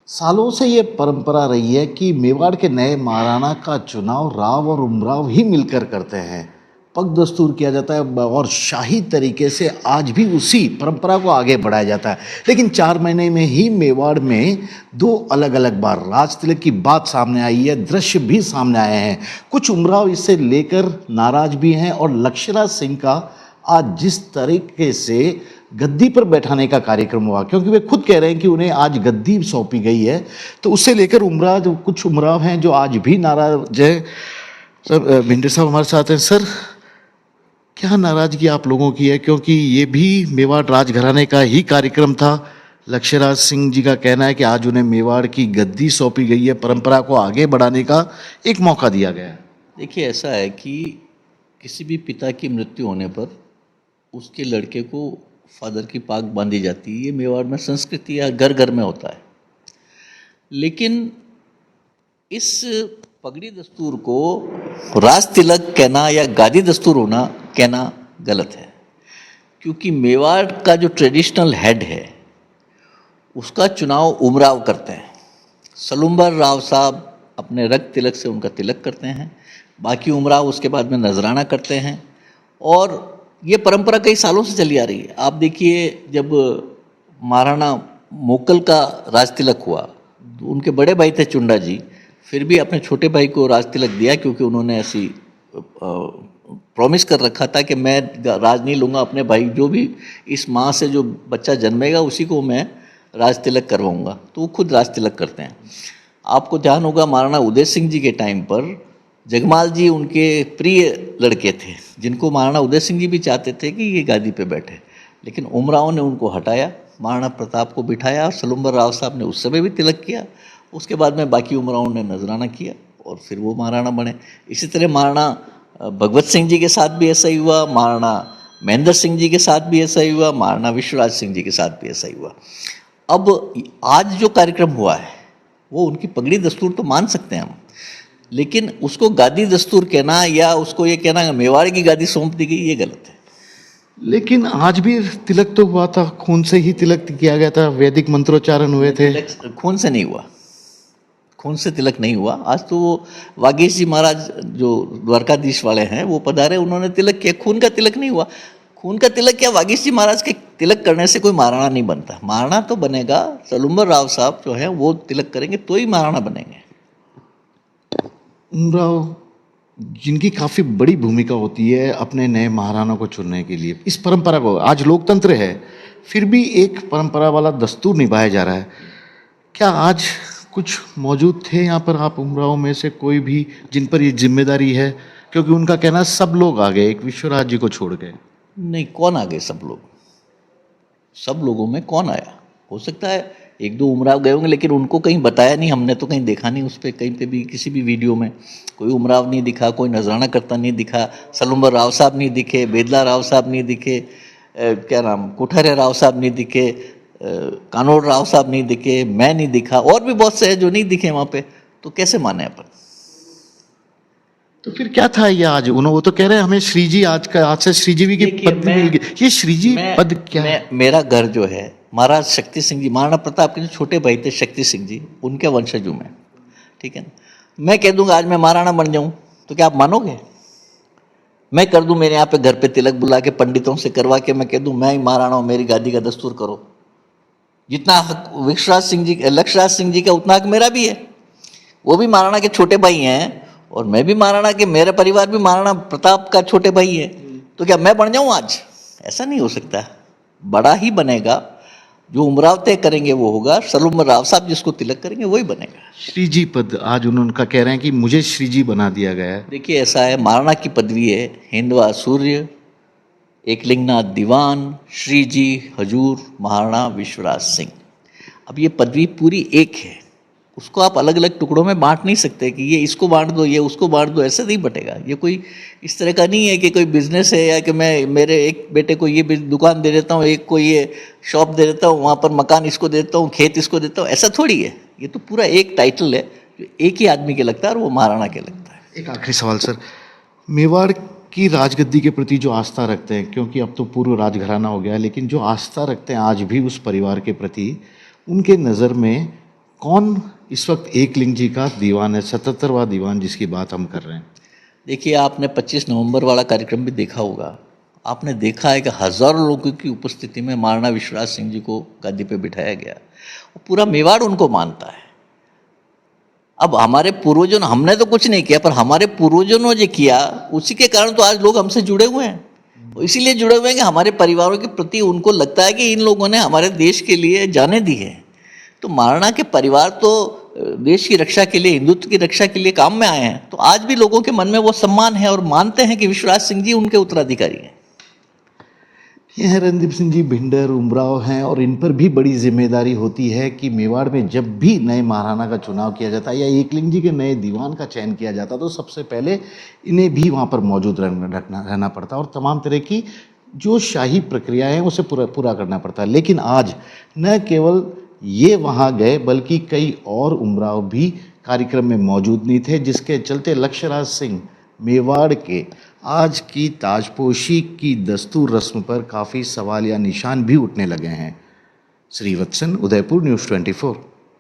सालों से ये परंपरा रही है कि मेवाड़ के नए महाराणा का चुनाव राव और उमराव ही मिलकर करते हैं। पग दस्तूर किया जाता है और शाही तरीके से आज भी उसी परंपरा को आगे बढ़ाया जाता है। लेकिन 4 महीने में ही मेवाड़ में 2 अलग अलग बार राज तिलक की बात सामने आई है, दृश्य भी सामने आए हैं। कुछ उमराव इससे लेकर नाराज भी हैं और लक्ष्यराज सिंह का आज जिस तरीके से गद्दी पर बैठाने का कार्यक्रम हुआ, क्योंकि वे खुद कह रहे हैं कि उन्हें आज गद्दी सौंपी गई है, तो उससे लेकर उमराव कुछ उमराव हैं जो आज भी नाराज है। सर भिंडर साहब हमारे साथ हैं। सर, क्या नाराजगी आप लोगों की है, क्योंकि ये भी मेवाड़ राजघराने का ही कार्यक्रम था। लक्ष्यराज सिंह जी का कहना है कि आज उन्हें मेवाड़ की गद्दी सौंपी गई है, परंपरा को आगे बढ़ाने का एक मौका दिया गया है। देखिए, ऐसा है कि किसी भी पिता की मृत्यु होने पर उसके लड़के को फादर की पाग बांधी जाती है। ये मेवाड़ में संस्कृति या घर घर में होता है। लेकिन इस पगड़ी दस्तूर को राज तिलक कहना या गादी दस्तूर होना कहना गलत है, क्योंकि मेवाड़ का जो ट्रेडिशनल हेड है उसका चुनाव उमराव करते हैं। सलुम्बर राव साहब अपने रक्त तिलक से उनका तिलक करते हैं, बाकी उमराव उसके बाद में नजराना करते हैं। और ये परंपरा कई सालों से चली आ रही है। आप देखिए, जब महाराणा मोकल का राज तिलक हुआ, उनके बड़े भाई थे चुंडा जी, फिर भी अपने छोटे भाई को राज तिलक दिया, क्योंकि उन्होंने ऐसी प्रॉमिस कर रखा था कि मैं राज नहीं लूँगा, अपने भाई जो भी इस माँ से जो बच्चा जन्मेगा उसी को मैं राज तिलक करवाऊँगा। तो वो खुद राज तिलक करते हैं। आपको ध्यान होगा, महाराणा उदय सिंह जी के टाइम पर जगमाल जी उनके प्रिय लड़के थे, जिनको महाराणा उदय सिंह जी भी चाहते थे कि ये गादी पे बैठे, लेकिन उमराव ने उनको हटाया, महाराणा प्रताप को बिठाया और सलुम्बर राव साहब ने उस समय भी तिलक किया। उसके बाद में बाकी उमराव ने नजराना किया और फिर वो महाराणा बने। इसी तरह महाराणा भगवत सिंह जी के साथ भी ऐसा ही हुआ, महाराणा महेंद्र सिंह जी के साथ भी ऐसा ही हुआ, महाराणा विश्वराज सिंह जी के साथ भी ऐसा ही हुआ। अब आज जो कार्यक्रम हुआ है वो उनकी पगड़ी दस्तूर तो मान सकते हैं हम, लेकिन उसको गादी दस्तूर कहना या उसको ये कहना मेवाड़ की गादी सौंप दी गई, ये गलत है। लेकिन आज भी तिलक तो हुआ था, खून से ही तिलक किया गया था, वैदिक मंत्रोच्चारण हुए थे। खून से नहीं हुआ, खून से तिलक नहीं हुआ। आज तो वो वागीश जी महाराज जो द्वारकाधीश वाले हैं वो पधारे, उन्होंने तिलक किया, खून का तिलक नहीं हुआ। खून का तिलक क्या, वागीश जी महाराज के तिलक करने से कोई महाराणा नहीं बनता। महाराणा तो बनेगा सलुम्बर राव साहब जो है वो तिलक करेंगे तो ही महाराणा बनेंगे। उमराव जिनकी काफ़ी बड़ी भूमिका होती है अपने नए महाराणा को चुनने के लिए, इस परंपरा को, आज लोकतंत्र है फिर भी एक परंपरा वाला दस्तूर निभाया जा रहा है। क्या आज कुछ मौजूद थे यहाँ पर आप उमराव में से कोई भी जिन पर ये जिम्मेदारी है, क्योंकि उनका कहना सब लोग आ गए, एक विश्वराज जी को छोड़ गए। नहीं, कौन आ गए सब लोग? सब लोगों में कौन आया? हो सकता है 1-2 उमराव गए होंगे, लेकिन उनको कहीं बताया नहीं, हमने तो कहीं देखा नहीं। उस पर कहीं पे भी किसी भी वीडियो में कोई उमराव नहीं दिखा, कोई नजराना करता नहीं दिखा, सलुम्बर राव साहब नहीं दिखे, बेदला राव साहब नहीं दिखे, क्या नाम, कोठारे राव साहब नहीं दिखे, कानोड़ राव साहब नहीं दिखे, मैं नहीं दिखा, और भी बहुत से हैं जो नहीं दिखे वहाँ पे। तो कैसे माने अपन? तो फिर क्या था ये आज? उन्होंने, वो तो कह रहे हैं हमें श्रीजी आज से श्रीजीवी की पद मिल गई। ये श्रीजी पद क्या है? मेरा घर जो है महाराज शक्ति सिंह जी, महाराणा प्रताप के जो छोटे भाई थे शक्ति सिंह जी, उनके वंशज हूँ मैं, ठीक है ना। मैं कह दूंगा आज मैं महाराणा बन जाऊं तो क्या आप मानोगे? मैं कर दूं, मेरे यहाँ पे घर पे तिलक बुला के पंडितों से करवा के मैं कह दूं मैं ही महाराणा हूं, मेरी गादी का दस्तूर करो। जितना हक विश्वराज सिंह जी, लक्ष्यराज सिंह जी का, उतना हक मेरा भी है। वो भी महाराणा के छोटे भाई हैं और मैं भी महाराणा के, मेरा परिवार भी महाराणा प्रताप का छोटे भाई है। तो क्या मैं बन जाऊं आज? ऐसा नहीं हो सकता। बड़ा ही बनेगा, जो उमराव तय करेंगे वो होगा, सलुम्बर राव साहब जिसको तिलक करेंगे वही बनेगा। श्रीजी पद आज उनका कह रहे हैं कि मुझे श्रीजी बना दिया गया है। देखिए, ऐसा है, महाराणा की पदवी है हिंदवा सूर्य, एकलिंगनाथ दीवान, श्रीजी हजूर महाराणा विश्वराज सिंह। अब ये पदवी पूरी एक है, उसको आप अलग अलग टुकड़ों में बांट नहीं सकते कि ये इसको बांट दो, ये उसको बांट दो, ऐसे नहीं बटेगा। ये कोई इस तरह का नहीं है कि कोई बिजनेस है या कि मैं मेरे एक बेटे को ये दुकान दे देता हूँ, एक को ये शॉप दे देता हूँ, वहाँ पर मकान इसको देता हूँ, खेत इसको देता हूँ, ऐसा थोड़ी है। ये तो पूरा एक टाइटल है जो एक ही आदमी के लगता है और वो महाराणा के लगता है। एक आखिरी सवाल सर, मेवाड़ की राजगद्दी के प्रति जो आस्था रखते हैं, क्योंकि अब तो पूर्व राजघराना हो गया, लेकिन जो आस्था रखते हैं आज भी उस परिवार के प्रति, उनके नज़र में कौन इस वक्त एकलिंग जी का दीवान है, 77वां दीवान जिसकी बात हम कर रहे हैं? देखिए, आपने 25 नवंबर वाला कार्यक्रम भी देखा होगा। आपने देखा है कि हज़ारों लोगों की उपस्थिति में महाराणा विश्वनाथ सिंह जी को गद्दी पे बिठाया गया। और पूरा मेवाड़ उनको मानता है। अब हमारे पूर्वजों ने, हमने तो कुछ नहीं किया, पर हमारे पूर्वजों ने जो किया उसी के कारण तो आज लोग हमसे जुड़े हुए हैं। और इसीलिए जुड़े हुए हैं कि हमारे परिवारों के प्रति उनको लगता है कि इन लोगों ने हमारे देश के लिए जानें दी है। तो महाराणा के परिवार तो देश की रक्षा के लिए, हिंदुत्व की रक्षा के लिए काम में आए हैं। तो आज भी लोगों के मन में वो सम्मान है और मानते हैं कि विश्वनाथ सिंह जी उनके उत्तराधिकारी हैं। ये हैं रणदीप सिंह जी भिंडर, उमराव हैं, और इन पर भी बड़ी जिम्मेदारी होती है कि मेवाड़ में जब भी नए महाराणा का चुनाव किया जाता है या एकलिंग जी के नए दीवान का चयन किया जाता है तो सबसे पहले इन्हें भी वहाँ पर मौजूद रहना पड़ता है और तमाम तरह की जो शाही प्रक्रियाएं हैं उसे पूरा करना पड़ता है। लेकिन आज न केवल ये वहाँ गए बल्कि कई और उमराव भी कार्यक्रम में मौजूद नहीं थे, जिसके चलते लक्ष्यराज सिंह मेवाड़ के आज की ताजपोशी की दस्तूर रस्म पर काफ़ी सवाल या निशान भी उठने लगे हैं। श्रीवत्सन, उदयपुर, न्यूज़ 24।